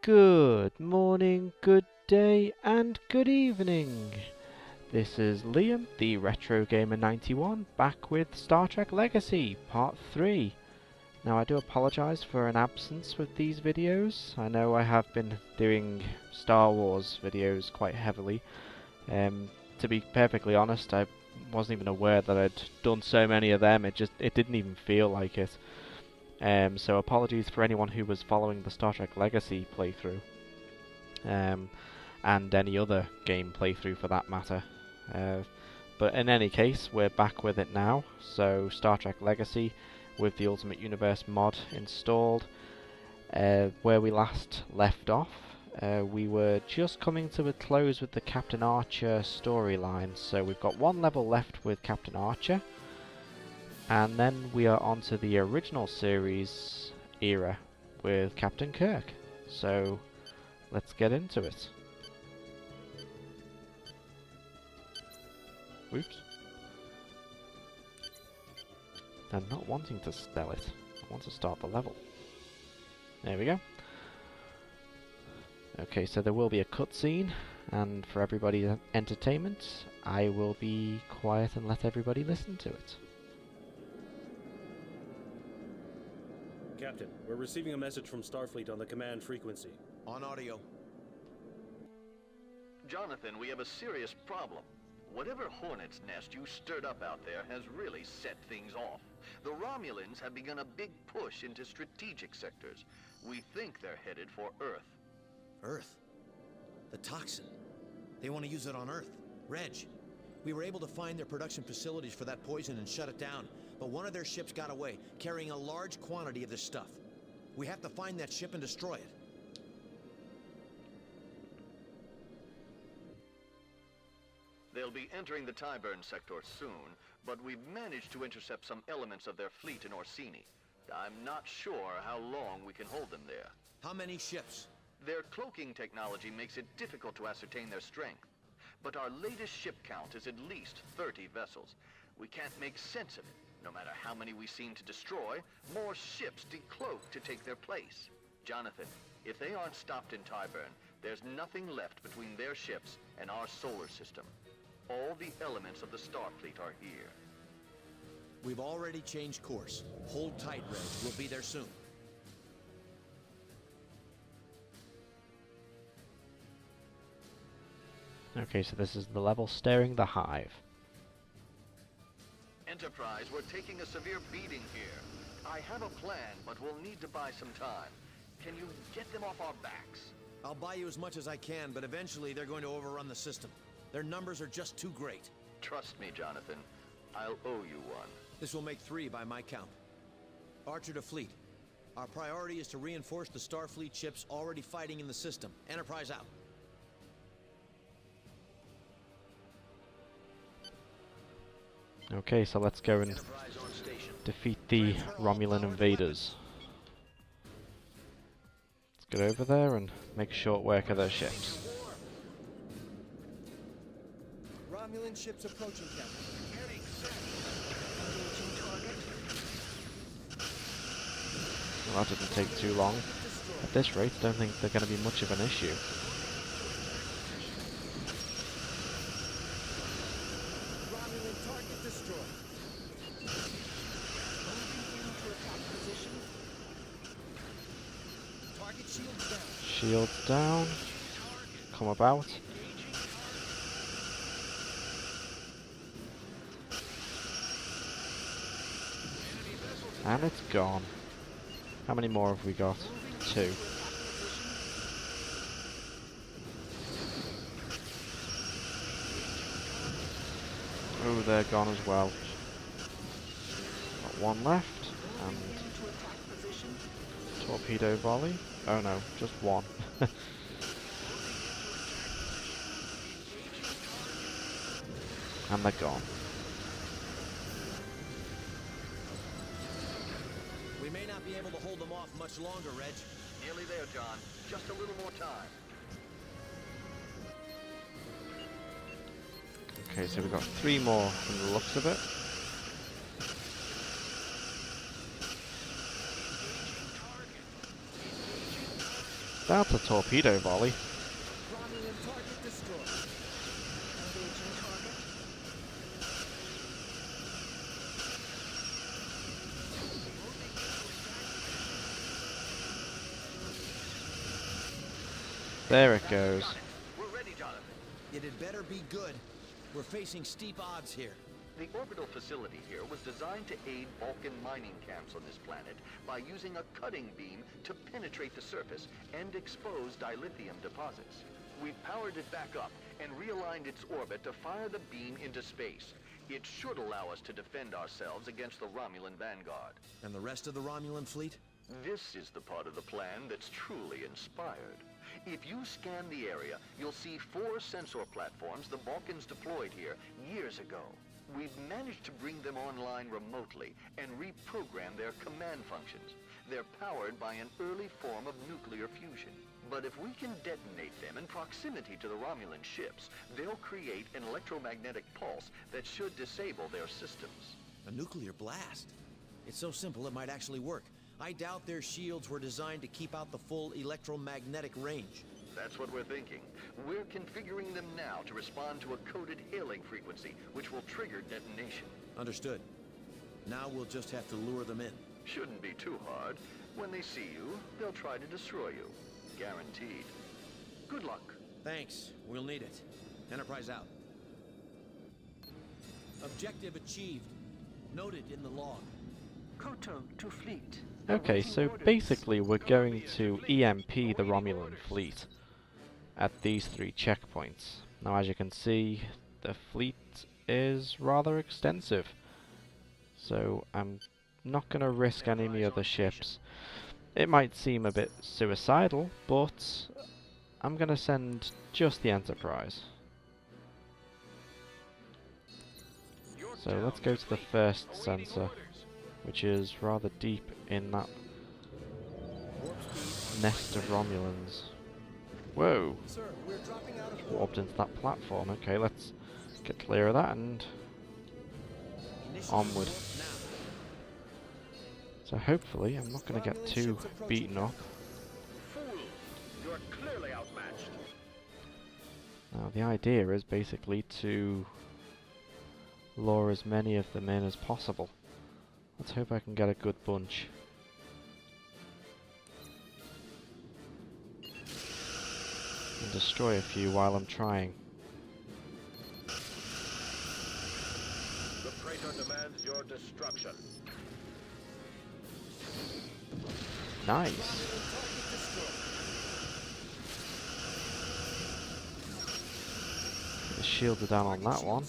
Good morning, good day, and good evening. This is Liam, the Retro Gamer 91, back with Star Trek Legacy, Part 3. Now, I do apologise for an absence with these videos. I know I have been doing Star Wars videos quite heavily. To be perfectly honest, I wasn't even aware that I'd done so many of them. It didn't even feel like it. So apologies for anyone who was following the Star Trek Legacy playthrough, and any other game playthrough for that matter. But in any case, we're back with it now. So Star Trek Legacy with the Ultimate Universe mod installed. Where we last left off, we were just coming to a close with the Captain Archer storyline. So we've got one level left with Captain Archer. And then we are on to the original series era with Captain Kirk. So let's get into it. Oops. I'm not wanting to spell it. I want to start the level. There we go. Okay, so there will be a cutscene, and for everybody's entertainment, I will be quiet and let everybody listen to it. Captain, we're receiving a message from Starfleet on the command frequency. On audio. Jonathan, we have a serious problem. Whatever hornet's nest you stirred up out there has really set things off. The Romulans have begun a big push into strategic sectors. We think they're headed for Earth. Earth? The toxin. They want to use it on Earth. Reg, we were able to find their production facilities for that poison and shut it down. But one of their ships got away, carrying a large quantity of this stuff. We have to find that ship and destroy it. They'll be entering the Tyburn sector soon, but we've managed to intercept some elements of their fleet in Orsini. I'm not sure how long we can hold them there. How many ships? Their cloaking technology makes it difficult to ascertain their strength. But our latest ship count is at least 30 vessels. We can't make sense of it. No matter how many we seem to destroy, more ships decloak to take their place. Jonathan, if they aren't stopped in Tyburn, there's nothing left between their ships and our solar system. All the elements of the Starfleet are here. We've already changed course. Hold tight, Reg. We'll be there soon. Okay, so this is the level Staring the Hive. Enterprise, we're taking a severe beating here. I have a plan, but we'll need to buy some time. Can you get them off our backs? I'll buy you as much as I can, but eventually they're going to overrun the system. Their numbers are just too great. Trust me, Jonathan. I'll owe you one. This will make 3 by my count. Archer to fleet. Our priority is to reinforce the Starfleet ships already fighting in the system. Enterprise out. Okay, so let's go and defeat the Romulan invaders. Let's get over there and make short work of their ships. Romulan ships approaching, Captain. Well, that didn't take too long. At this rate, I don't think they're going to be much of an issue. Romulan target destroyed. Moving into attack position. Target shields down. Shields down. Come about. And it's gone. How many more have we got? 2. Oh, they're gone as well. Got one left, and torpedo volley. Oh no, just one. And they're gone. We may not be able to hold them off much longer, Reg. Nearly there, John. Just a little more time. Okay, so we've got 3 more from the looks of it. That's a torpedo volley. Romulan target destroyed. Engaging target. There it goes. We're ready, Jonathan. It had better be good. We're facing steep odds here. The orbital facility here was designed to aid Vulcan mining camps on this planet by using a cutting beam to penetrate the surface and expose dilithium deposits. We've powered it back up and realigned its orbit to fire the beam into space. It should allow us to defend ourselves against the Romulan vanguard. And the rest of the Romulan fleet? This is the part of the plan that's truly inspired. If you scan the area, you'll see 4 sensor platforms the Vulcans deployed here years ago. We've managed to bring them online remotely and reprogram their command functions. They're powered by an early form of nuclear fusion. But if we can detonate them in proximity to the Romulan ships, they'll create an electromagnetic pulse that should disable their systems. A nuclear blast? It's so simple it might actually work. I doubt their shields were designed to keep out the full electromagnetic range. That's what we're thinking. We're configuring them now to respond to a coded hailing frequency, which will trigger detonation. Understood. Now we'll just have to lure them in. Shouldn't be too hard. When they see you, they'll try to destroy you. Guaranteed. Good luck. Thanks. We'll need it. Enterprise out. Objective achieved. Noted in the log. Koto to fleet. Okay, so basically we're going to EMP the Romulan fleet at these 3 checkpoints. Now as you can see, the fleet is rather extensive, so I'm not going to risk any of the other ships. It might seem a bit suicidal, but I'm going to send just the Enterprise. So let's go to the first sensor, which is rather deep in that nest of Romulans. Whoa! Sir, we're dropping out of Warped into that platform. Okay, let's get clear of that and onward. So hopefully I'm not going to get too beaten up. Fool! You are clearly outmatched. Now the idea is basically to lure as many of them in as possible. Let's hope I can get a good bunch. And destroy a few while I'm trying. The Praetor demands your destruction. Nice! The shields are down on that one.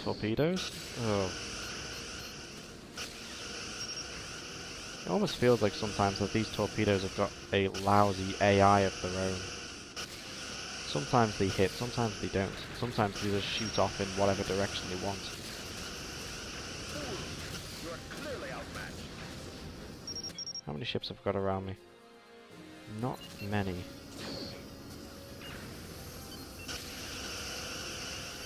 Torpedoes? Oh. It almost feels like sometimes that these torpedoes have got a lousy AI of their own. Sometimes they hit, sometimes they don't. Sometimes they just shoot off in whatever direction they want. You are clearly outmatched. How many ships have got around me? Not many.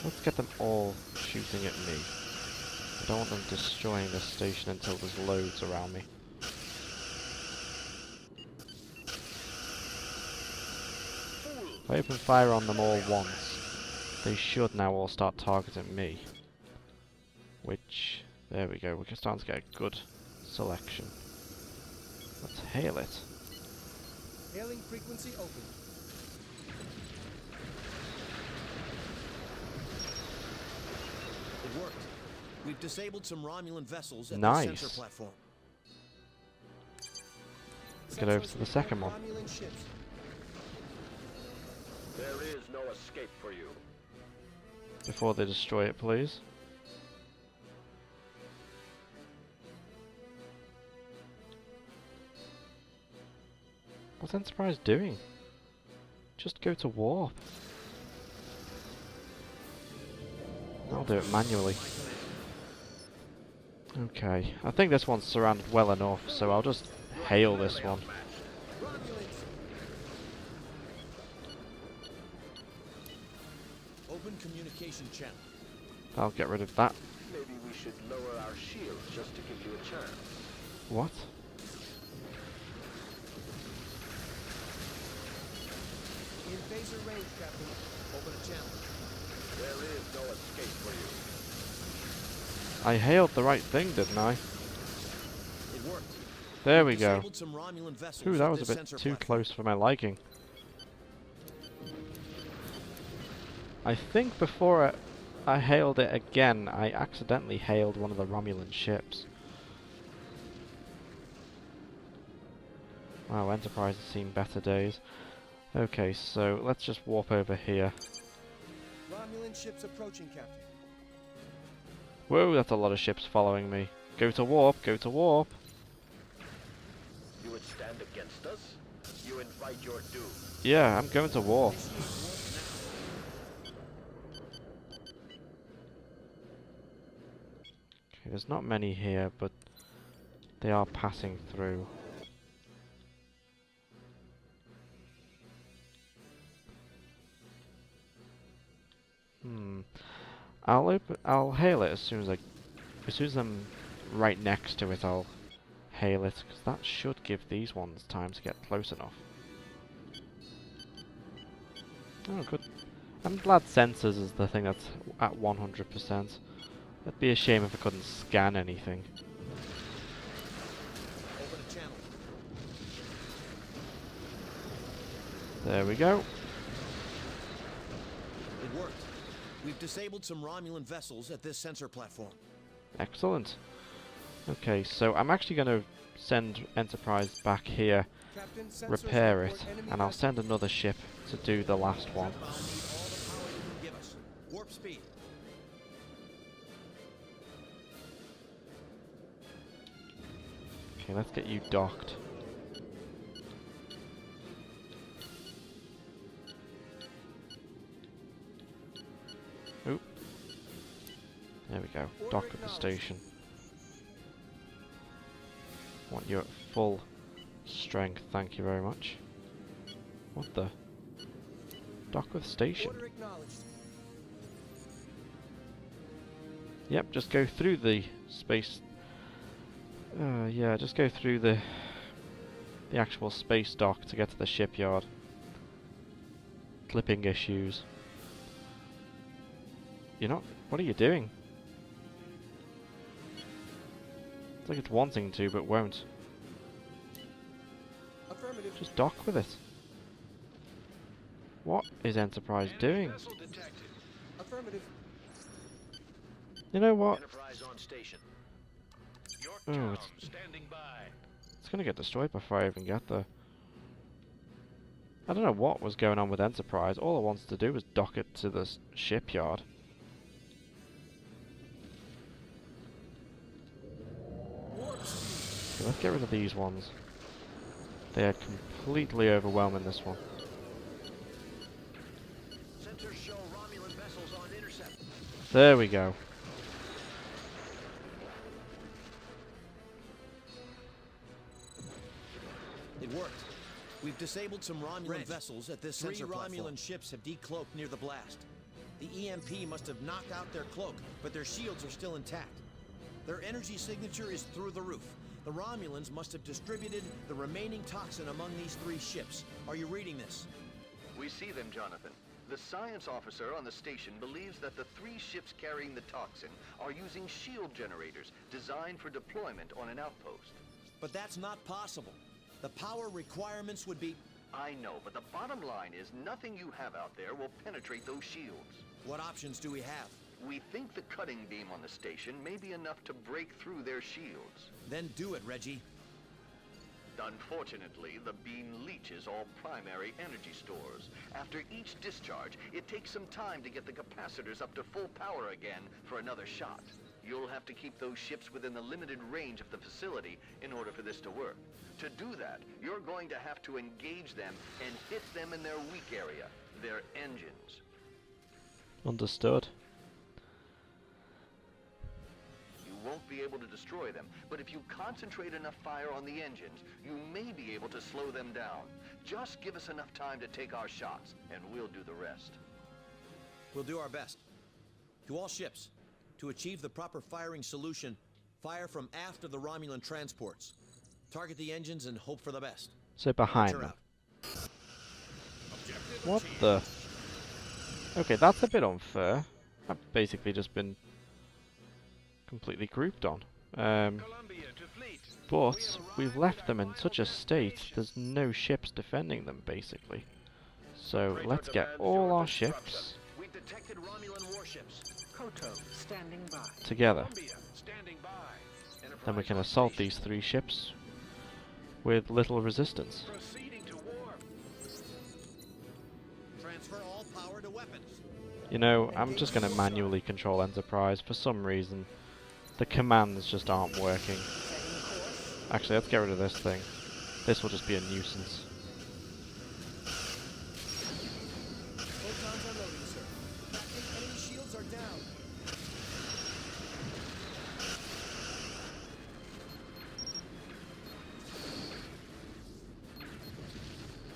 Let's get them all shooting at me. I don't want them destroying this station until there's loads around me. If I open fire on them all once, they should now all start targeting me. Which, there we go, we're starting to get a good selection. Let's hail it. Hailing frequency open. It worked. We've disabled some Romulan vessels at Nice. the sensor platform. Get over to the second one. Romulan ships. There is no escape for you. Before they destroy it, please. What's Enterprise doing? Just go to warp. I'll do it manually. Okay, I think this one's surrounded well enough, so I'll just hail this one. Romulans. Open communication channel. I'll get rid of that. Maybe we should lower our shields just to give you a chance. What? laser range, Captain. Open a channel. There is no escape for you. I hailed the right thing, didn't I? It worked. There We've we go. disabled some Romulan vessels Ooh, at that was a this bit sensor too platform. close for my liking. I think before I hailed it again, I accidentally hailed one of the Romulan ships. Wow, Enterprise has seen better days. Okay, so let's just warp over here. Romulan ships approaching, Captain. Whoa, that's a lot of ships following me. Go to warp, go to warp. You would stand against us? You invite your doom. Yeah, I'm going to warp. Initiate warp Okay, there's not many here, but they are passing through. I'll hail it as soon as I'm right next to it. I'll hail it, because that should give these ones time to get close enough. Oh, good. I'm glad sensors is the thing that's at 100%. It'd be a shame if I couldn't scan anything. Open a channel. There we go. It worked. We've disabled some Romulan vessels at this sensor platform. Excellent. Okay, so I'm actually going to send Enterprise back here, Captain, sensors repair it, report enemy and I'll vessels. send another ship to do the last one. Need all the power you can give us. Warp speed. Okay, let's get you docked. Oop. There we go. Order Dock at the acknowledged. station. Want you at full strength, thank you very much. What the? Dock with station. Order acknowledged. Yep, just go through the space. Yeah, just go through the actual space dock to get to the shipyard. Clipping issues. You're not. What are you doing? It's like it's wanting to, but won't. Affirmative. Just dock with it. What is Enterprise doing? Vessel detected. Affirmative. You know what? Enterprise on station. Oh, Yorktown it's- standing by. It's gonna get destroyed before I even get there. I don't know what was going on with Enterprise. All it wants to do is dock it to the shipyard. Warp speed. Okay, let's get rid of these ones. They are completely overwhelming this one. Sensors show Romulan vessels on intercept. There we go. It worked. We've disabled some Romulan vessels at this sensor platform. 3 Romulan ships have decloaked near the blast. The EMP must have knocked out their cloak, but their shields are still intact. Their energy signature is through the roof. The Romulans must have distributed the remaining toxin among these 3 ships. Are you reading this? We see them, Jonathan. The science officer on the station believes that the 3 ships carrying the toxin are using shield generators designed for deployment on an outpost. But that's not possible. The power requirements would be... I know, but the bottom line is nothing you have out there will penetrate those shields. What options do we have? We think the cutting beam on the station may be enough to break through their shields. Then do it, Reggie. Unfortunately, the beam leaches all primary energy stores. After each discharge, it takes some time to get the capacitors up to full power again for another shot. You'll have to keep those ships within the limited range of the facility in order for this to work. To do that, you're going to have to engage them and hit them in their weak area, their engines. Understood. You won't be able to destroy them, but if you concentrate enough fire on the engines, you may be able to slow them down. Just give us enough time to take our shots, and we'll do the rest. We'll do our best. To all ships, to achieve the proper firing solution, fire from aft of the Romulan transports. Target the engines and hope for the best. So behind Roger them. out. Objective What the? Okay, that's a bit unfair. I've basically just been completely grouped on. But we've left them in such a state, there's no ships defending them, basically. So let's get all our ships We've detected Romulan warships. Koto, standing by. together. Columbia, standing by. Then we can Enterprise assault station. these 3 ships with little resistance. Proceeding to warp. Transfer all power to weapons. You know, I'm just going to manually control Enterprise. For some reason, the commands just aren't working. Actually, let's get rid of this thing. This will just be a nuisance. Photons are loading, sir. Captain, enemy shields are down.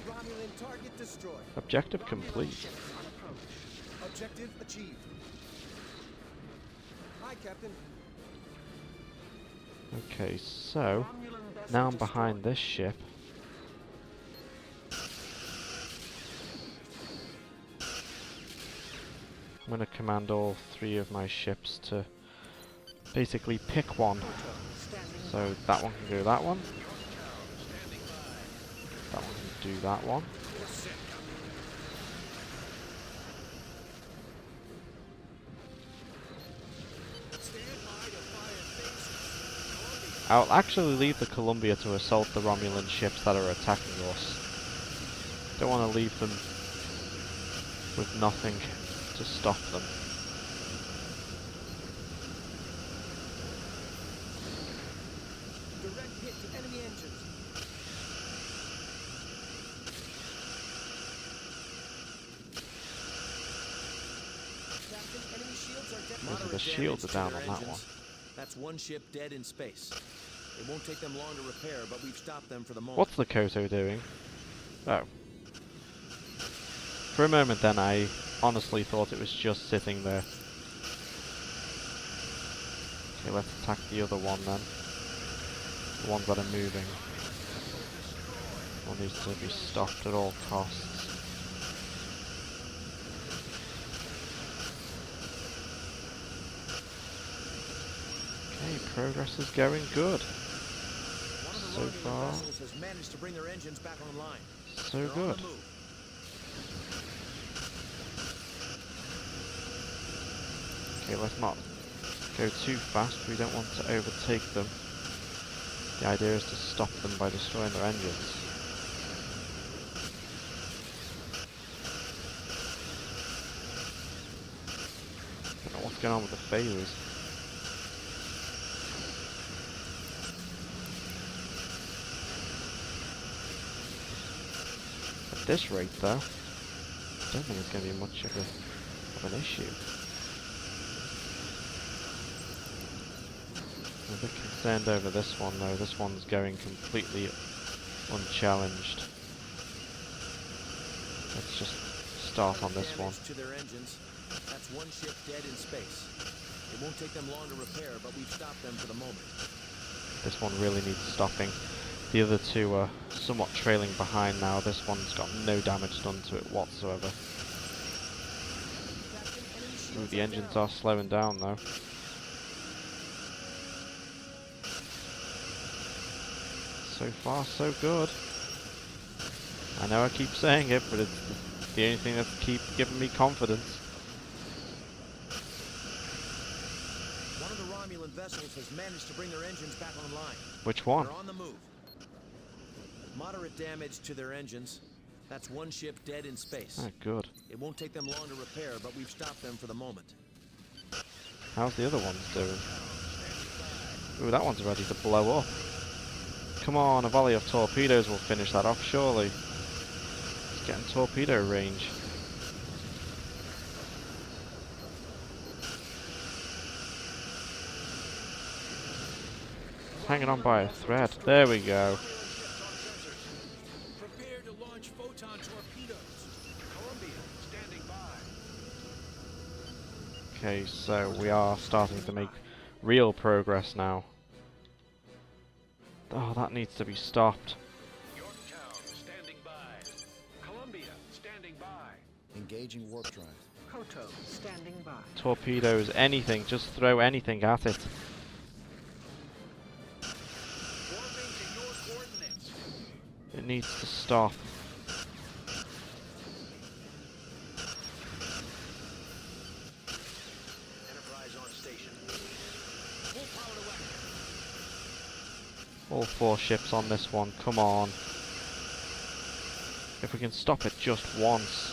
Romulan target destroyed. Objective complete. Objective achieved. Hi, Captain. Okay, so now I'm behind this ship. I'm going to command all 3 of my ships to basically pick one. So that one can go that one. That one can do that one. I'll actually leave the Columbia to assault the Romulan ships that are attacking us. Don't want to leave them with nothing to stop them. Direct hit to enemy engines. Captain, enemy shields are dead. Because the Moderate shields are damage down to on their that one. engines. That's 1 ship dead in space. It won't take them long to repair, but we've stopped them for the moment. What's the Koto doing? Oh. For a moment then I honestly thought it was just sitting there. Okay, let's attack the other one then. The ones that are moving. One needs to be stopped at all costs. Okay, progress is going good. One of the So Romulan far, vessels has managed to bring their engines back online. so They're on good. the move. Okay, let's not go too fast. We don't want to overtake them. The idea is to stop them by destroying their engines. Don't know what's going on with the phasers. At this rate, though, I don't think it's going to be much of an issue. I'm a bit concerned over this one though. This one's going completely unchallenged. Let's just start on this one. Damage to their engines. That's 1 ship dead in space. It won't take them long to repair, but we've stopped them for the moment. This one really needs stopping. The other 2 are somewhat trailing behind now. This one's got no damage done to it whatsoever. Ooh, the engines are slowing down though. So far, so good. I know I keep saying it, but it's the only thing that keeps giving me confidence. One of the Romulan vessels has managed to bring their engines back online. Which one? They're on the move. Moderate damage to their engines. That's 1 ship dead in space. Oh, good. It won't take them long to repair, but we've stopped them for the moment. How's the other ones doing? Ooh, that one's ready to blow up. Come on, a volley of torpedoes will finish that off, surely. It's getting torpedo range. It's hanging on by a thread. There we go. Prepare to launch photon torpedoes. Columbia, standing by. Okay, so we are starting to make real progress now. Oh, that needs to be stopped. Yorktown, standing by. Columbia, standing Engaging warp drive. Koto standing by. Torpedoes, anything, just throw anything at it. Warping to your coordinates. It needs to stop. Enterprise on station. Full power to weapon. All 4 ships on this one, come on. If we can stop it just once.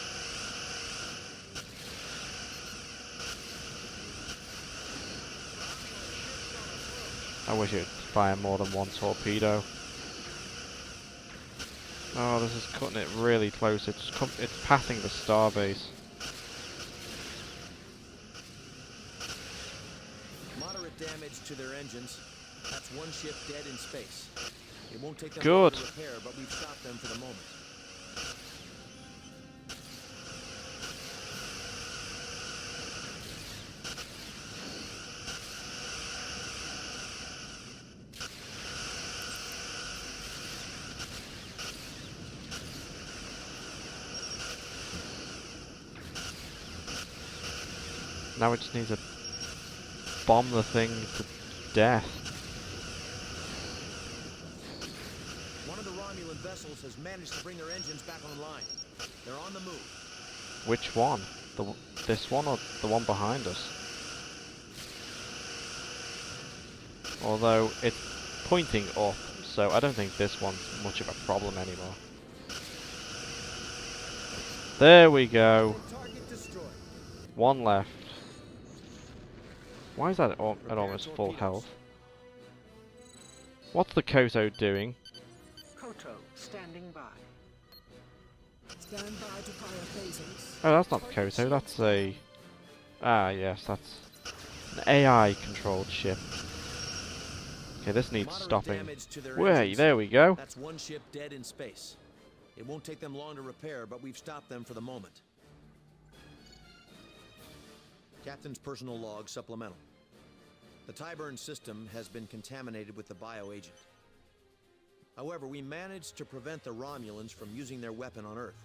I wish it would fire more than 1 torpedo. Oh, this is cutting it really close. It's passing the starbase. Moderate damage to their engines. That's 1 ship dead in space. It won't take them Good. long to repair, but we've stopped them for the moment. Now it just needs to bomb the thing to death. One of the Romulan vessels has managed to bring their engines back online. They're on the move. Which one? This one or the one behind us? Although it's pointing up, so I don't think this one's much of a problem anymore. There we go. Target destroyed. 1 left. Why is that at almost full health? What's the Koto doing? Koto standing by. Stand by to fire phasers. Oh, that's not the Koto, that's a... Ah, yes, that's an AI-controlled ship. Okay, this needs Moderate stopping. damage to their Way, engines. there we go. That's 1 ship dead in space. It won't take them long to repair, but we've stopped them for the moment. Captain's personal log supplemental. The Tyburn system has been contaminated with the bioagent. However, we managed to prevent the Romulans from using their weapon on Earth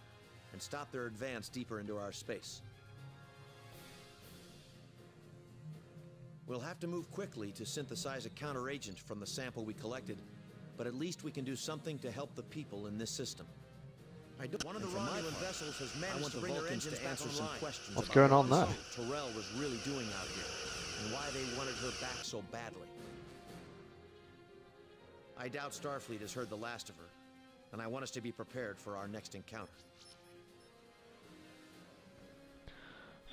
and stop their advance deeper into our space. We'll have to move quickly to synthesize a counteragent from the sample we collected, but at least we can do something to help the people in this system. One of the Romulan vessels has managed to bring their engines back online. What's going on there? Terrell was really doing out here, and why they wanted her back so badly. I doubt Starfleet has heard the last of her, and I want us to be prepared for our next encounter.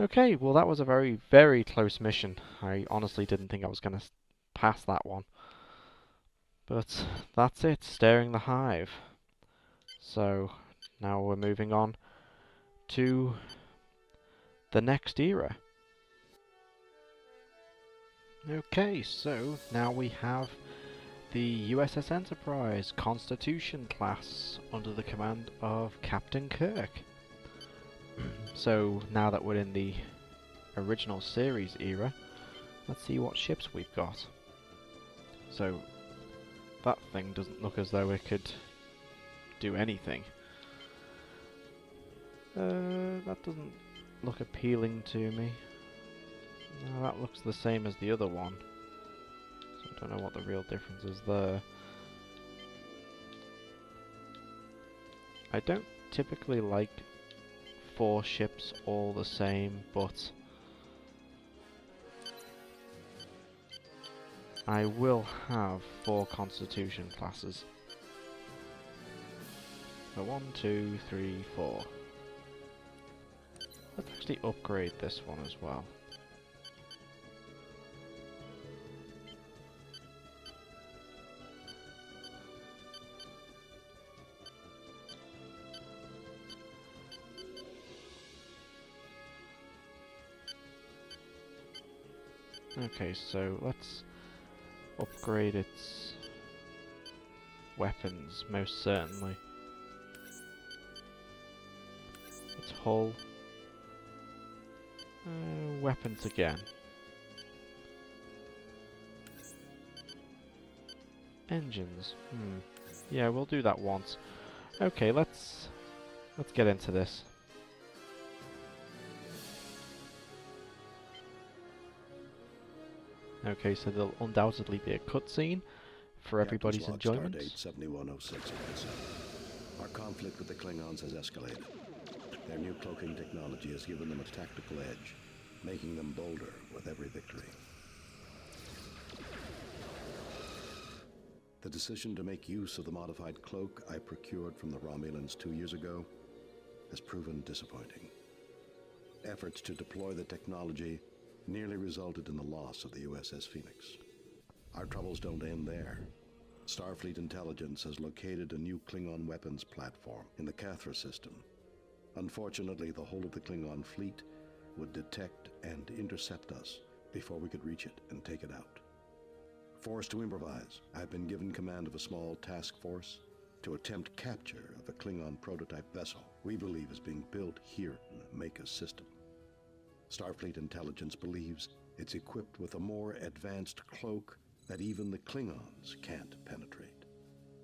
Okay, well that was a very, very close mission. I honestly didn't think I was going to pass that one. But that's it, staring the Hive. So, now we're moving on to the next era. Okay, so now we have the USS Enterprise Constitution class under the command of Captain Kirk. So now that we're in the original series era, let's see what ships we've got. So that thing doesn't look as though it could do anything. That doesn't look appealing to me. No, that looks the same as the other one. So I don't know what the real difference is there. I don't typically like 4 ships all the same, but I will have 4 Constitution classes. So 1, 2, 3, 4. Let's actually upgrade this one as well. Okay, so let's upgrade its weapons, most certainly. Its hull. Weapons again. Engines. Yeah, we'll do that once. Okay, let's get into this. Okay, so there'll undoubtedly be a cutscene for everybody's Captain's log, enjoyment. Stardate 7106 officer. Our conflict with the Klingons has escalated. Their new cloaking technology has given them a tactical edge, making them bolder with every victory. The decision to make use of the modified cloak I procured from the Romulans 2 years ago has proven disappointing. Efforts to deploy the technology nearly resulted in the loss of the USS Phoenix. Our troubles don't end there. Starfleet intelligence has located a new Klingon weapons platform in the Cathra system. Unfortunately, the whole of the Klingon fleet would detect and intercept us before we could reach it and take it out. Forced to improvise, I've been given command of a small task force to attempt capture of a Klingon prototype vessel we believe is being built here in the Maker system. Starfleet intelligence believes it's equipped with a more advanced cloak that even the Klingons can't penetrate.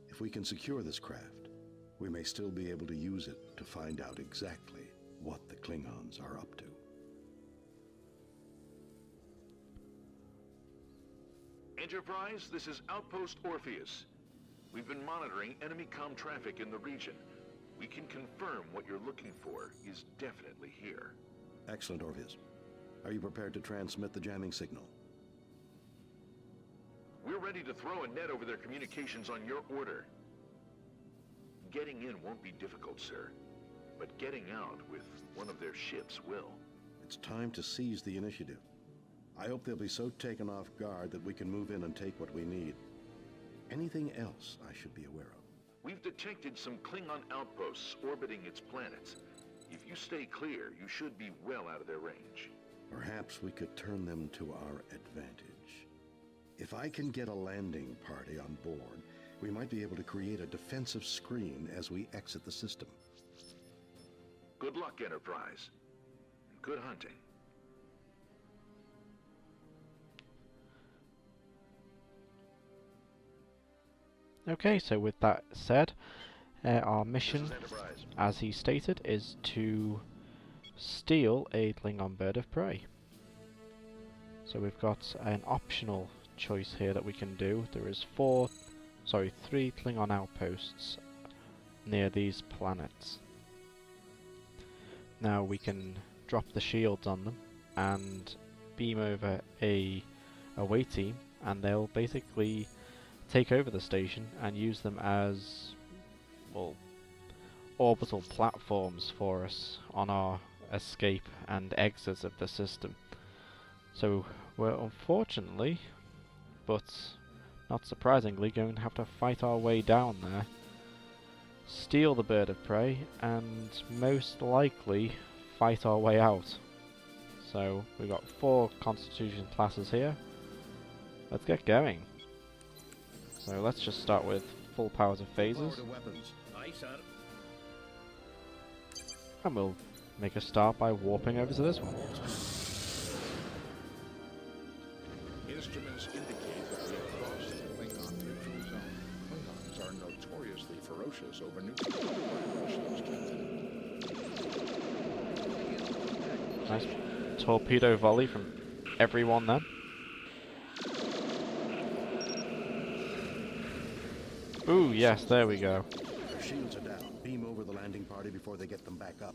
If we can secure this craft, we may still be able to use it to find out exactly what the Klingons are up to. Enterprise, this is Outpost Orpheus. We've been monitoring enemy comm traffic in the region. We can confirm what you're looking for is definitely here. Excellent, Orpheus. Are you prepared to transmit the jamming signal? We're ready to throw a net over their communications on your order. Getting in won't be difficult, sir. But getting out with one of their ships will. It's time to seize the initiative. I hope they'll be so taken off guard that we can move in and take what we need. Anything else I should be aware of? We've detected some Klingon outposts orbiting its planets. If you stay clear, you should be well out of their range. Perhaps we could turn them to our advantage. If I can get a landing party on board, we might be able to create a defensive screen as we exit the system. Good luck, Enterprise. Good hunting. Okay, so with that said, our mission, This is Enterprise. as he stated, is to steal a Klingon bird of prey. So we've got an optional choice here that we can do. There is 3 Klingon outposts near these planets. Now we can drop the shields on them and beam over a away team, and they'll basically take over the station and use them as, well, orbital platforms for us on our escape and exit of the system. So we're unfortunately, but not surprisingly, going to have to fight our way down there, steal the bird of prey, and most likely fight our way out. So we've got 4 Constitution classes here. Let's get going. So let's just start with full powers of phasers, Weapons. Aye, sir. and we'll make a start by warping over to this one. Instruments indicate that we have crossed the Klingon neutral zone. Klingons are notoriously ferocious over nuclear operations, Captain. Nice torpedo volley from everyone then. Ooh, yes, there we go. Their shields are down. Beam over the landing party before they get them back up.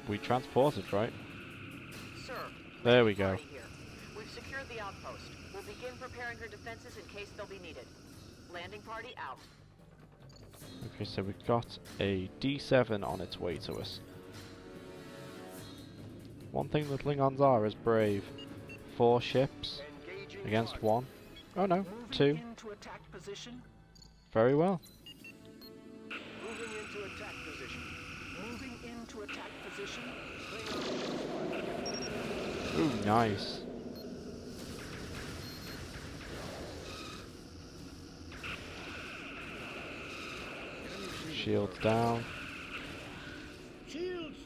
We transported, right? Sir. There we go. Party here. We've secured the outpost. We'll begin preparing her defenses in case they'll be needed. Landing party out. Okay, so we've got a D7 on its way to us. One thing the Klingons are is brave. 4 ships Engaging against target. 1. Oh no, Moving 2. into attack position. Very well. Moving into attack position. Moving into attack position. Ooh, nice. Shields down. Shields!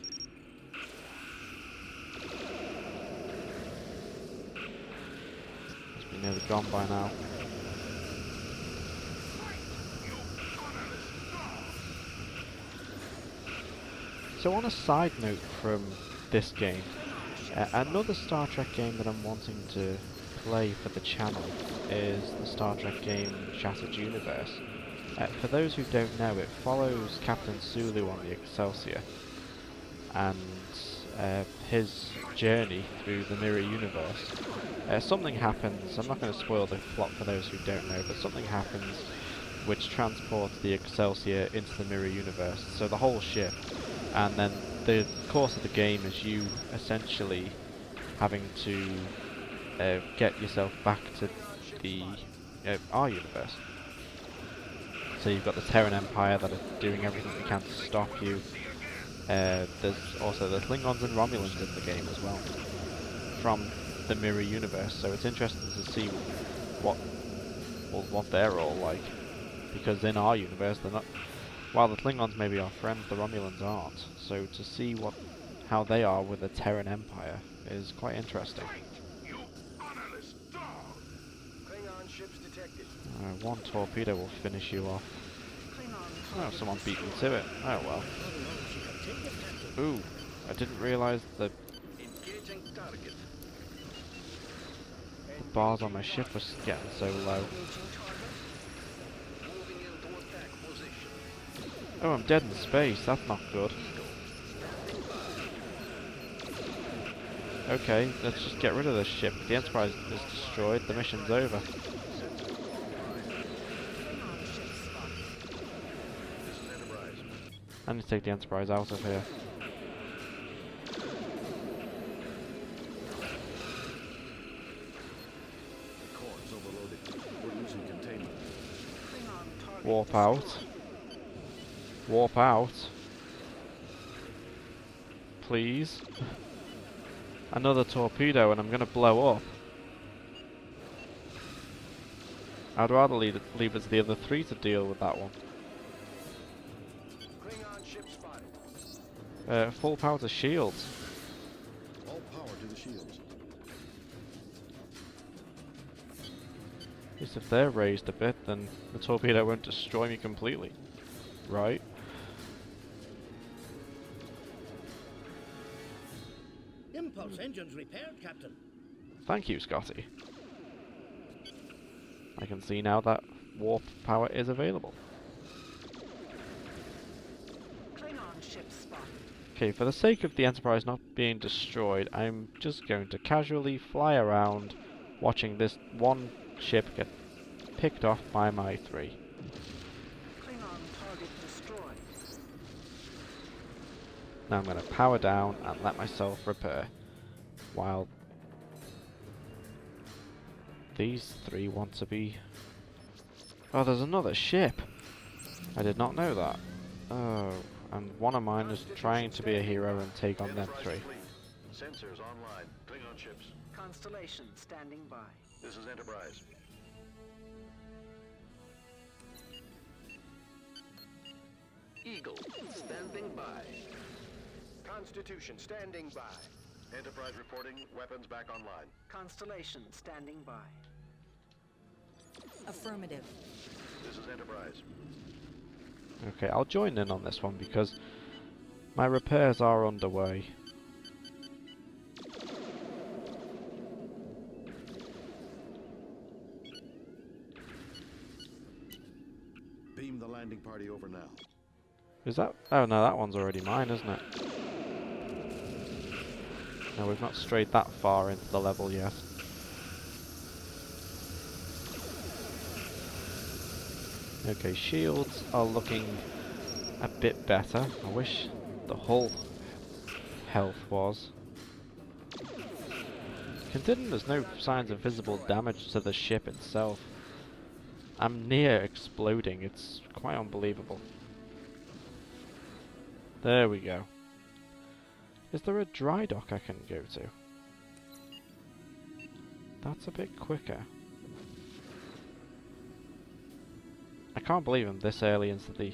Must be nearly gone by now. So on a side note from this game, Another Star Trek game that I'm wanting to play for the channel is the Star Trek game Shattered Universe. For those who don't know, it follows Captain Sulu on the Excelsior and his journey through the mirror universe. Something happens, I'm not going to spoil the plot for those who don't know, but something happens which transports the Excelsior into the mirror universe, so the whole ship, and then the course of the game is you essentially having to get yourself back to the our universe. So you've got the Terran Empire that are doing everything they can to stop you. There's also the Klingons and Romulans in the game as well, from the mirror universe. So it's interesting to see what they're all like, because in our universe they're not. While the Klingons may be our friends, the Romulans aren't. So to see how they are with the Terran Empire is quite interesting. You honorless dog! Klingon ships detected. One torpedo will finish you off. Oh, someone beat me to it. Oh well. Ooh, I didn't realise the Engaging target. bars on my ship was getting so low. Moving into attack position. Oh, I'm dead in space. That's not good. Okay, let's just get rid of this ship. The Enterprise is destroyed. The mission's over. This is Enterprise. I need to take the Enterprise out of here. The core is overloaded. We're losing containment. Warp out. Warp out. Please. Another torpedo and I'm going to blow up. I'd rather leave it to the other three to deal with that one. Klingon ship spotted. Full power to shields. All power to the shields. At least if they're raised a bit, then the torpedo won't destroy me completely. Right? Impulse engines repaired, Captain. Thank you, Scotty. I can see now that warp power is available. Klingon ship spotted. Okay, for the sake of the Enterprise not being destroyed, I'm just going to casually fly around watching this one ship get picked off by my three. Klingon target destroyed. Now I'm going to power down and let myself repair, while these three want to be... Oh, there's another ship! I did not know that. Oh, and one of mine is trying to be a hero and take on them three. Sensors online. Klingon ships. Constellation standing by. This is Enterprise. Eagle, standing by. Constitution, standing by. Enterprise reporting, weapons back online. Constellation standing by. Affirmative. This is Enterprise. Okay, I'll join in on this one because my repairs are underway. Beam the landing party over now. Is that... Oh no, that one's already mine, isn't it? No, we've not strayed that far into the level yet. Okay, shields are looking a bit better. I wish the hull health was. Considering there's no signs of visible damage to the ship itself, I'm near exploding. It's quite unbelievable. There we go. Is there a dry dock I can go to? That's a bit quicker. I can't believe I'm this early into the...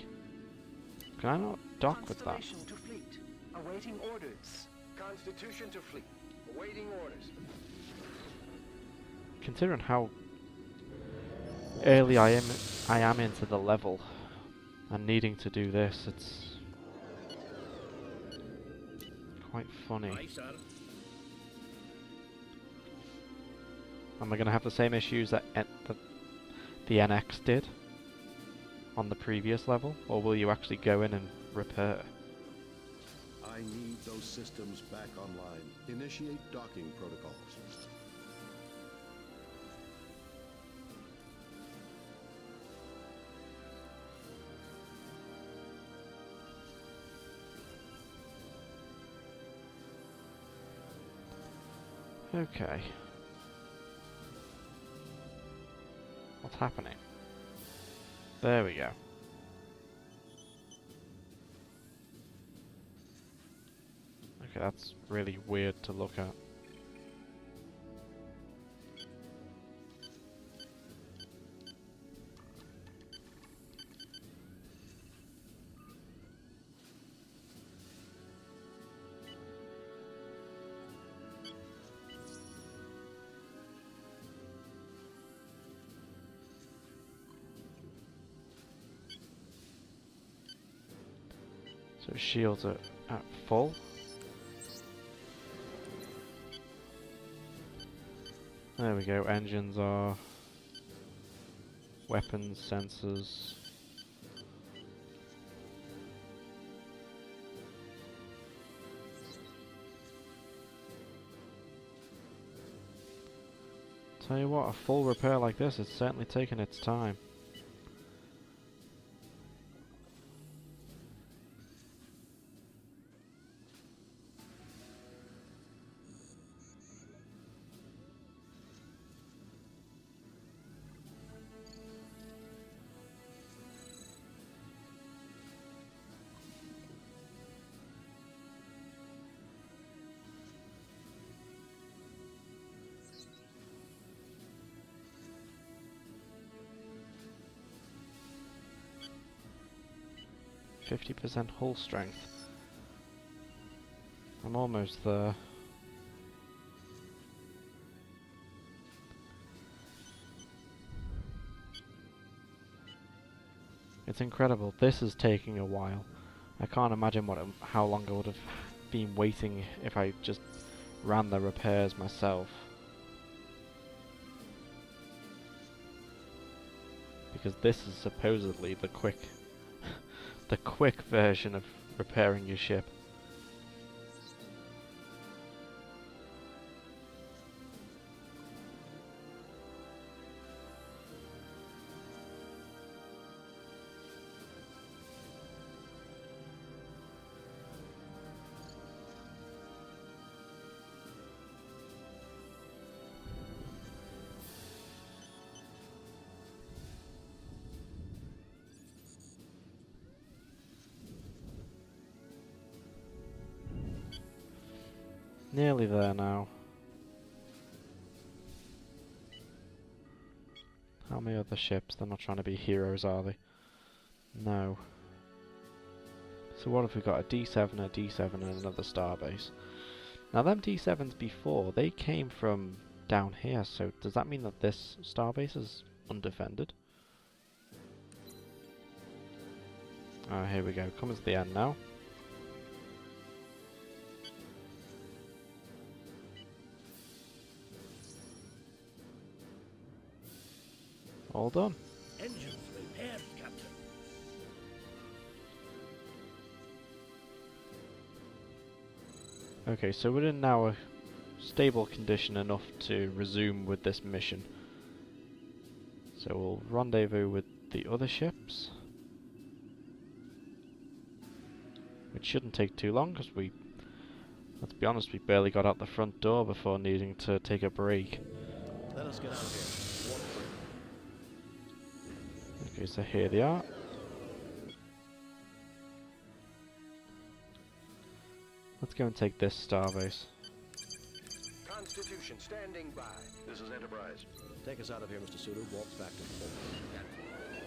Can I not dock with that? Constellation to fleet. Awaiting orders. Constitution to fleet. Awaiting orders. Considering how early I am into the level and needing to do this, it's quite funny. Aye, sir. Am I going to have the same issues that the NX did on the previous level, or will you actually go in and repair? I need those systems back online. Initiate docking protocols. Okay. What's happening? There we go. Okay, that's really weird to look at. So shields are at full. There we go, engines are, weapons, sensors. Tell you what, a full repair like this has certainly taken its time. %50 hull strength. I'm almost there. It's incredible. This is taking a while. I can't imagine how long I would have been waiting if I just ran the repairs myself. Because this is supposedly the quick the quick version of repairing your ship. Nearly there now. How many other ships? They're not trying to be heroes, are they? No. So what if we got a D7, a D7 and another starbase? Now them D7s before, they came from down here, so does that mean that this starbase is undefended? Ah, here we go. Coming to the end now. All done. Engines repaired, Captain. Okay, so we're in now a stable condition enough to resume with this mission. So we'll rendezvous with the other ships. Which shouldn't take too long, because let's be honest, we barely got out the front door before needing to take a break. Let us get out of here. Okay, so here they are. Let's go and take this starbase. Constitution standing by. This is Enterprise. Take us out of here, Mr. Sulu. Waltz back to the pole.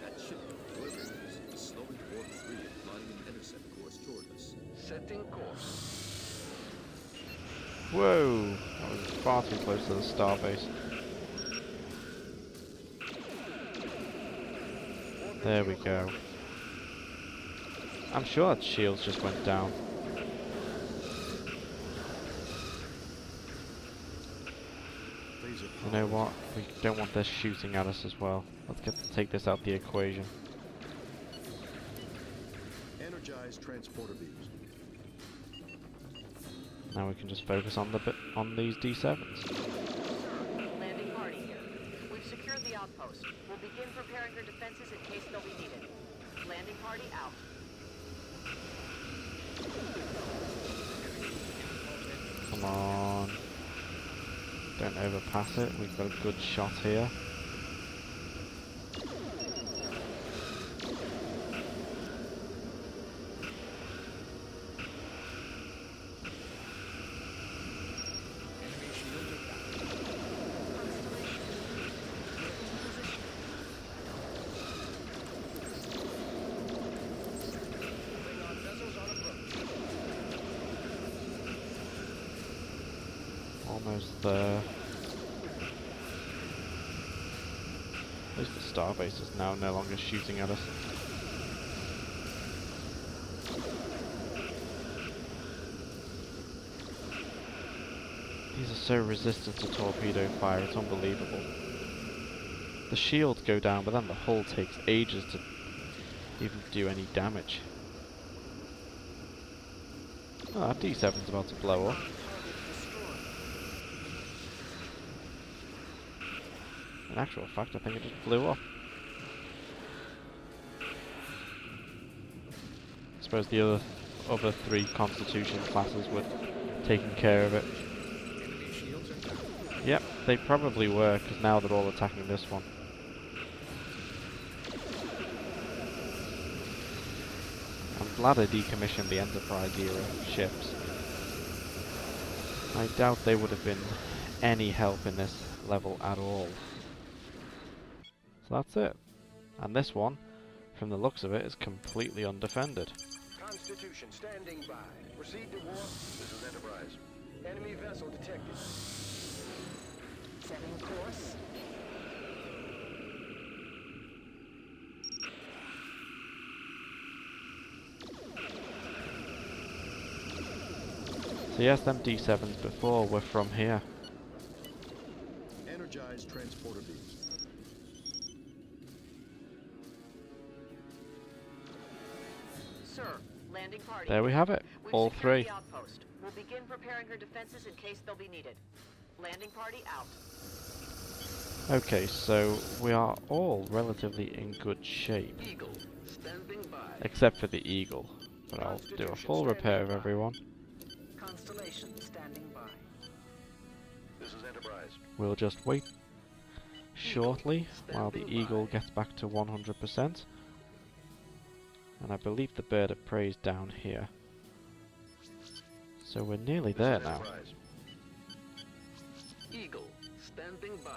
That ship, whoever it is slowing toward 3 and flying an intercept course toward us. Setting course. Whoa! That was far too close to the starbase. There we go. I'm sure that shields just went down. These are You know what? We don't want this shooting at us as well. Let's take this out the equation. Energize transporter beams. Now we can just focus on these D7s. Landing party here. We've secured the outpost. We'll begin preparing her defenses in case they'll be needed. Landing party out. Come on. Don't overpass it. We've got a good shot here. Almost there. At least the starbase is now no longer shooting at us. These are so resistant to torpedo fire, it's unbelievable. The shields go down, but then the hull takes ages to even do any damage. Oh, that D7's about to blow up. In actual fact, I think it just blew up. I suppose the other three Constitution classes were taking care of it. Yep, they probably were, because now they're all attacking this one. I'm glad I decommissioned the Enterprise era ships. I doubt they would have been any help in this level at all. So that's it. And this one, from the looks of it, is completely undefended. Constitution standing by. Proceed to war. This is Enterprise. Enemy vessel detected. Setting course. So yes, them D7s before were from here. Energize transporter beams. Sir, landing party. There we have it. We've All secured three. the outpost. We'll begin preparing her defenses in case they'll be needed. Landing party out. Okay, so we are all relatively in good shape. Eagle standing by. Except for the Eagle. But I'll do a full repair of everyone. Constellation standing by. This is Enterprise. We'll just wait shortly while the Eagle gets back to 100%. And I believe the bird of prey is down here. So we're nearly there now. Eagle standing by.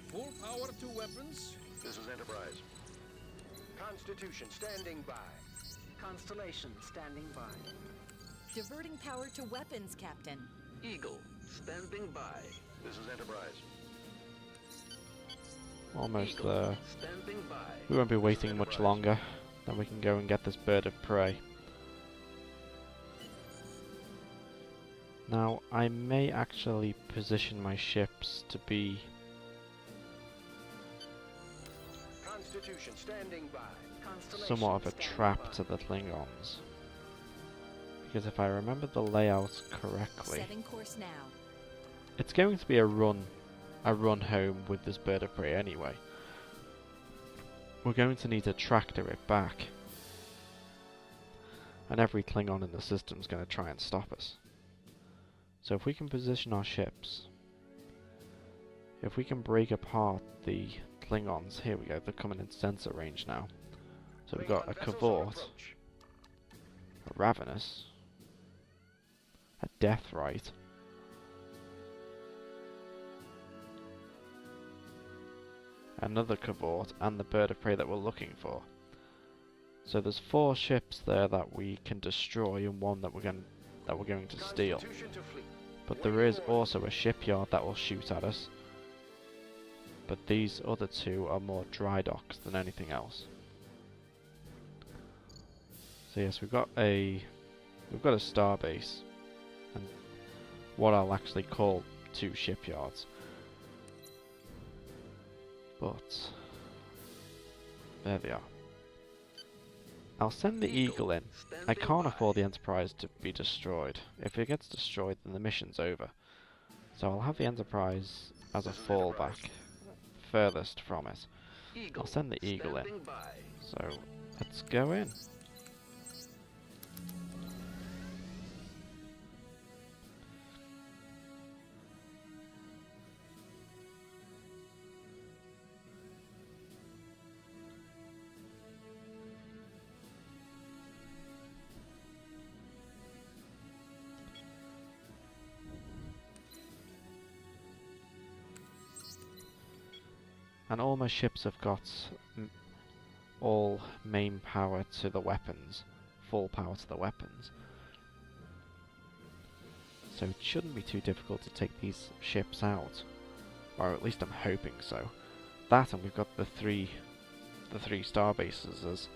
Full power to weapons. This is Enterprise. Constitution standing by. Constellation standing by. Diverting power to weapons, Captain. Eagle standing by. This is Enterprise. Almost Eagle there. standing by. We won't be waiting much longer. Then we can go and get this bird of prey. Now, I may actually position my ships to be Constitution standing by. somewhat of a trap to the Klingons. Because if I remember the layout correctly, Setting course now. it's going to be a run home with this bird of prey anyway. We're going to need to tractor it back. And every Klingon in the system is going to try and stop us. So if we can position our ships, if we can break apart the Klingons, here we go, they're coming in sensor range now. So we've got a Cavort, a Ravenous, a Deathrite, another Cavort, and the bird of prey that we're looking for. So there's 4 ships there that we can destroy and one that we're going to steal. But there is also a shipyard that will shoot at us. But these other 2 are more dry docks than anything else. So yes, we've got a starbase, and what I'll actually call 2 shipyards. But there they are. I'll send the Eagle in. I can't afford the Enterprise to be destroyed. If it gets destroyed, then the mission's over. So I'll have the Enterprise as a fallback, furthest from it. I'll send the Eagle in. So let's go in. And all my ships have got all main power to the weapons, full power to the weapons. So it shouldn't be too difficult to take these ships out, or at least I'm hoping so. That, and we've got the three star bases as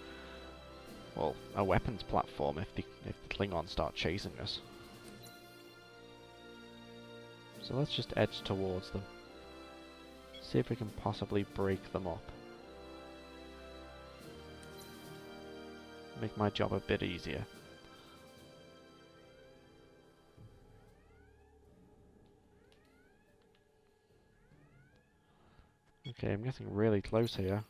well, a weapons platform if the Klingons start chasing us. So let's just edge towards them. See if we can possibly break them up. Make my job a bit easier. Okay, I'm getting really close here.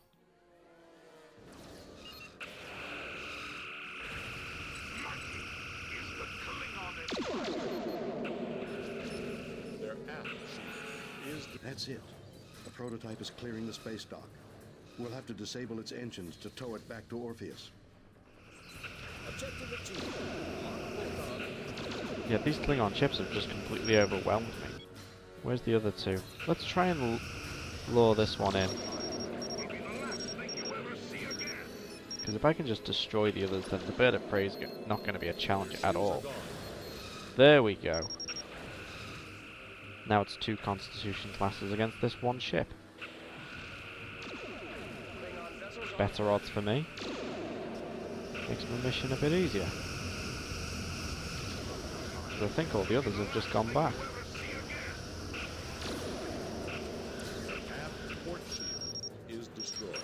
That's it. The prototype is clearing the space dock. We'll have to disable its engines to tow it back to Orpheus. Objective achieved. Yeah, these Klingon ships have just completely overwhelmed me. Where's the other 2? Let's try and lure this one in. Because if I can just destroy the others, then the bird of prey is not going to be a challenge at all. There we go. Now it's 2 Constitution classes against this 1 ship. Better odds for me. Makes my mission a bit easier. I think all the others have just gone back. Port shield is destroyed.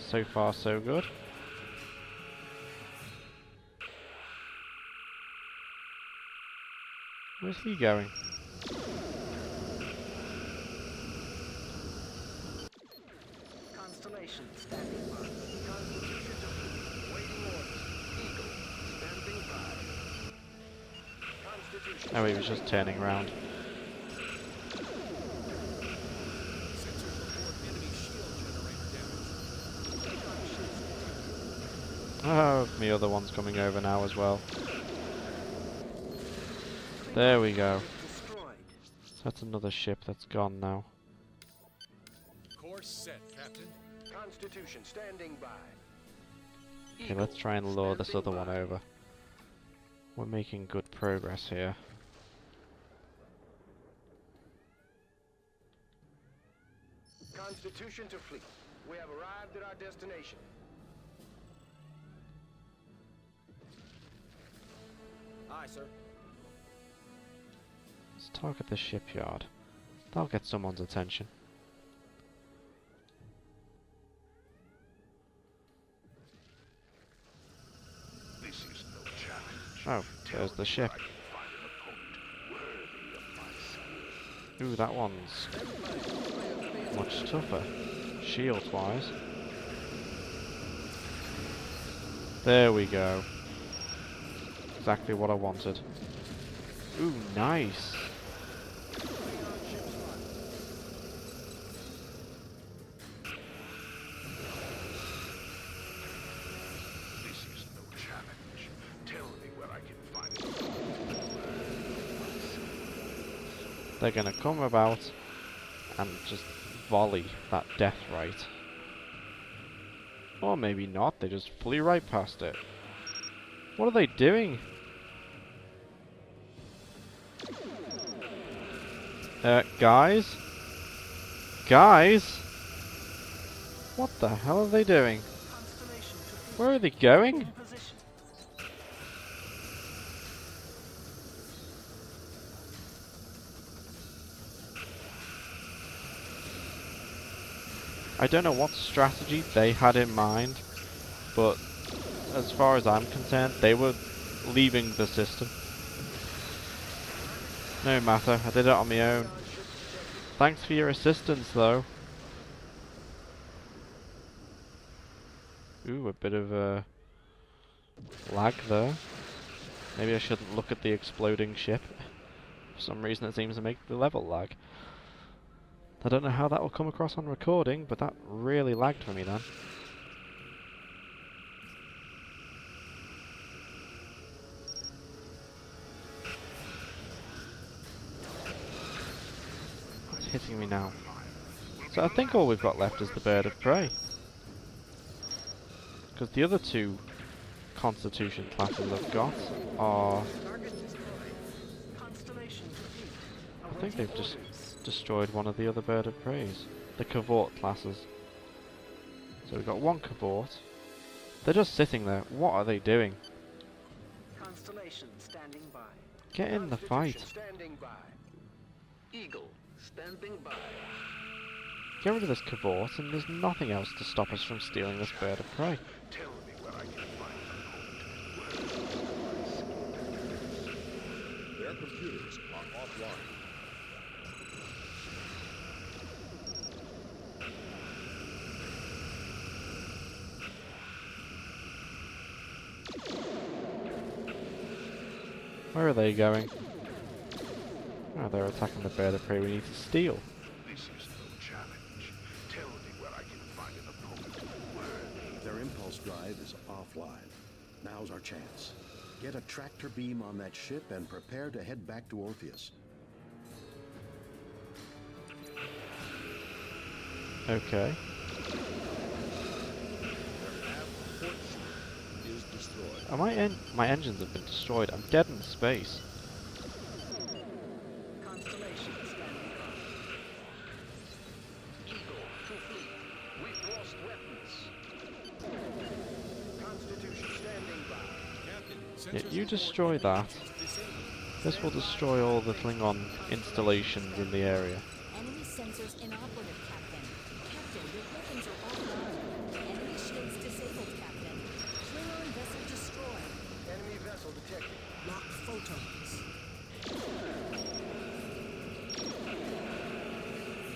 So far, so good. Where's he going? Constellation standing by. Constitution to fleet. Waiting orders. Eagle standing by. Constitution. Oh, he was just turning around. Sensors report enemy shield generator damage. Oh, the other one's coming over now as well. There we go. So that's another ship that's gone now. Course set, Captain. Constitution standing by. Okay, let's try and lure this other one over. We're making good progress here. Constitution to fleet. We have arrived at our destination. Aye, sir. Let's target the shipyard. That'll get someone's attention. This is no challenge. Oh, there's the ship. I can find an opponent worthy of my skill. Ooh, that one's much tougher, shield-wise. There we go. Exactly what I wanted. Ooh, nice. This is no challenge. Tell me where I can find an opponent worthy of my skill. They're gonna come about and just volley that death right. Or maybe not, they just flew right past it. What are they doing? Guys? Guys! What the hell are they doing? Where are they going? I don't know what strategy they had in mind, but as far as I'm concerned, they were leaving the system. No matter, I did it on my own. Thanks for your assistance, though. Ooh, a bit of lag there. Maybe I shouldn't look at the exploding ship. For some reason it seems to make the level lag. I don't know how that will come across on recording, but that really lagged for me then. What's hitting me now? So I think all we've got left is the bird of prey. Because the other two Constitution classes I've got are... I think they've just destroyed one of the other bird of preys. The cavort classes. So we've got one cavort. They're just sitting there. What are they doing? Constellation standing by. Get in the fight. Standing by. Eagle standing by. Get rid of this cavort and there's nothing else to stop us from stealing this bird of prey. Tell me where I can find Their computers are offline. Where are they going? Oh, they're attacking the bird of prey we need to steal. This is no challenge. Tell me where I can find an opponent. Their impulse drive is offline. Now's our chance. Get a tractor beam on that ship and prepare to head back to Orpheus. Okay. Is destroyed. Oh, my engines have been destroyed. I'm dead in space. Constellation standing by. Eagle to fleet. We've lost weapons. Constitution standing by. Yeah, you destroy that. This will destroy all the Klingon installations in the area. Enemy sensors inoperative, Captain. Captain, your weapons are offline. Enemy shields disabled, Captain. Klingon vessel destroyed. Enemy vessel detected. Locked photons.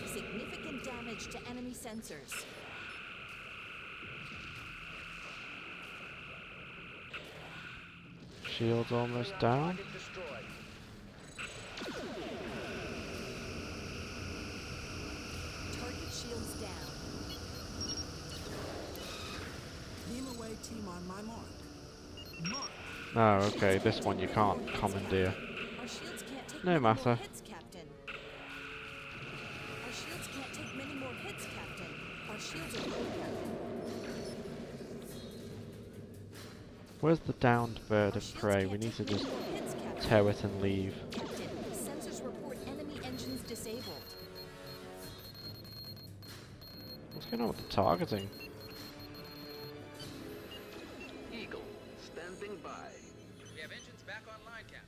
Significant damage to enemy sensors. Shields almost down. Target destroyed. Target shields down. Beam away team on my mark. Mark. Oh, okay, this one you can't commandeer. Our shields can't take No many more matter. hits, Captain. Our shields can't take many more hits, Captain. Our shields are low, Captain. Where's the downed bird Our of shields prey? can't We need to take just many more hits, Captain. tow it and leave. Captain, sensors report enemy engines disabled. What's going on with the targeting? Eagle standing by. We have engines back online, Captain.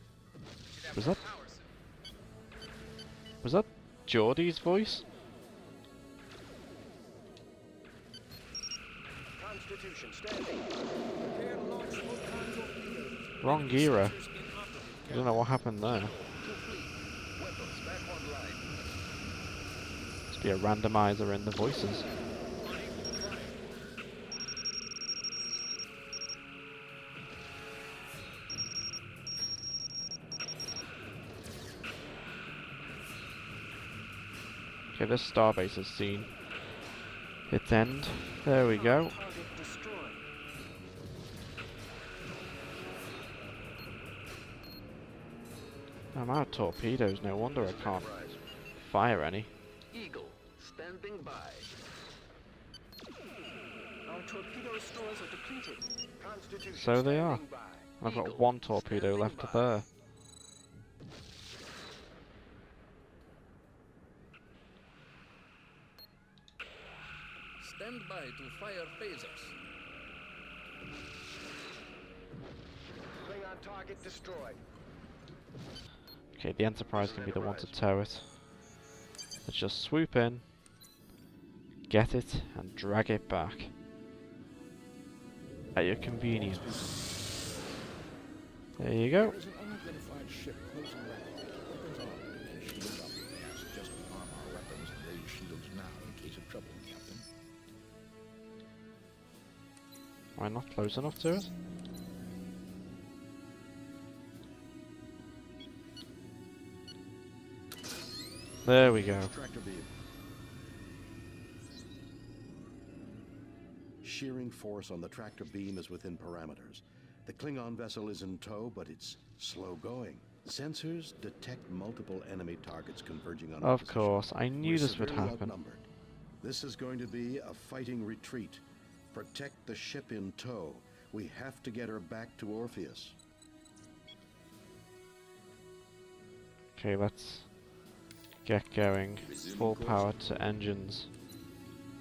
Should have Was more that- power soon. Was that Geordie's voice? Constitution standing by. Prepare to launch photon torpedoes. Wrong era. Sensors inoperative. I don't know what happened there. To fleet. Weapons back online. Must be a randomizer in the voices. Okay, this starbase has seen its end. There we go. Target destroyed. I'm out of torpedoes, no wonder I can't fire any. Eagle standing by. Our torpedo stores are depleted. Constitution So they are. standing by. I've got Eagle one torpedo standing left by. there. try to fire phasers. Klingon target destroyed. Okay, the Enterprise can be the one to tow it. Let's just swoop in, get it, and drag it back. At your convenience. There you go. There is an unidentified ship closing rapidly. Weapons armed and shields up. May I suggest we arm our weapons and raise shields now in case of trouble, Captain? Am I not close enough to it? There we go. Tractor beam. Shearing force on the tractor beam is within parameters. The Klingon vessel is in tow, but it's slow going. Sensors detect multiple enemy targets converging on our Of position. course, I knew We're this would severely happen. outnumbered. This is going to be a fighting retreat. Protect the ship in tow. We have to get her back to Orpheus. Okay, let's get going. Resume Full course. power to engines.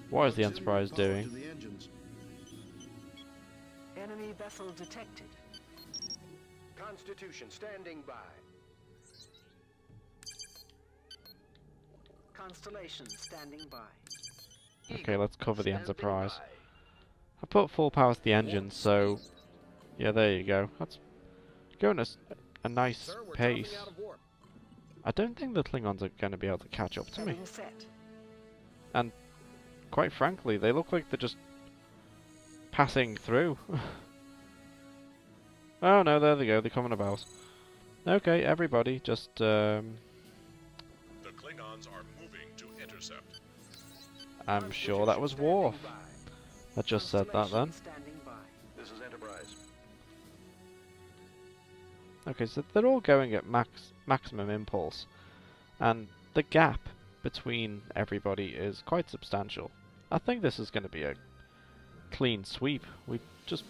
What is the Enterprise Power doing? to the engines. Enemy vessel detected. Constitution standing by. Constellation standing by. Okay, let's cover the Standing Enterprise. by. I put full power to the engine, so yeah, there you go. That's going at a nice Sir, we're pace. dropping out of warp. I don't think the Klingons are going to be able to catch up to me. Heading set. And quite frankly, they look like they're just passing through. Oh no, there they go. They're coming about. Okay, everybody, just The Klingons are moving to intercept. I'm sure that was Worf. Standing by. I just said that then. Standing by. This is Enterprise. Okay, so they're all going at maximum impulse, and the gap between everybody is quite substantial. I think this is going to be a clean sweep. We just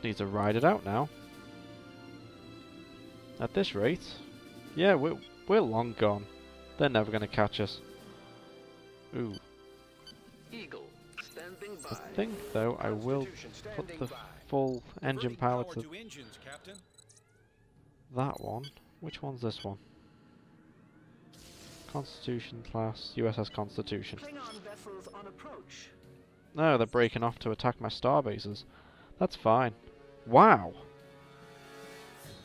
need to ride it out now. At this rate, yeah, we're long gone. They're never going to catch us. Ooh, Eagle standing I by. think though I will Constitution put standing the by. full engine power to engines, Captain. that one. Which one's this one? Constitution class, USS Constitution. Klingon vessels on approach. No, they're breaking off to attack my starbases. That's fine. Wow!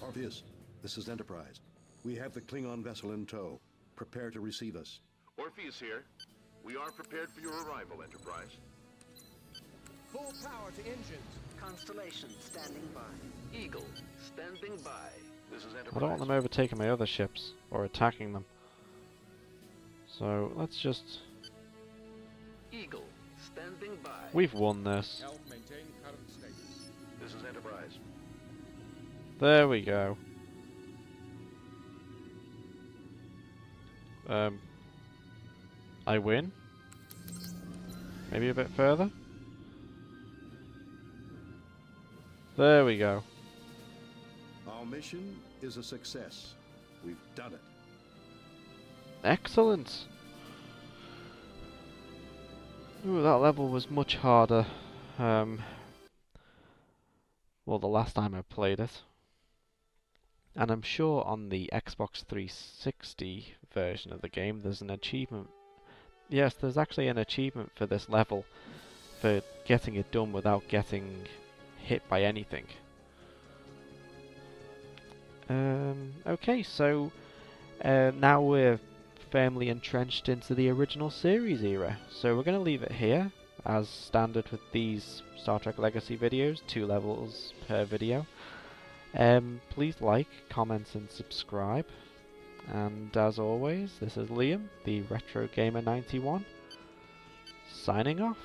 Orpheus, this is Enterprise. We have the Klingon vessel in tow. Prepare to receive us. Orpheus here. We are prepared for your arrival, Enterprise. Full power to engines. Constellation standing by. Eagle standing by. This is Enterprise. I don't want them overtaking my other ships, or attacking them. So, let's just... Eagle standing by. We've won this. Help maintain current status. This is Enterprise. There we go. I win? Maybe a bit further? There we go. Our mission is a success. We've done it. Excellent! Ooh, that level was much harder. Well, the last time I played it. And I'm sure on the Xbox 360 version of the game there's an achievement. Yes, there's actually an achievement for this level for getting it done without getting hit by anything. Okay, so now we're firmly entrenched into the original series era. So we're going to leave it here, as standard with these Star Trek Legacy videos, 2 levels per video. Please like, comment and subscribe. And as always, this is Liam, the Retro Gamer 91, signing off.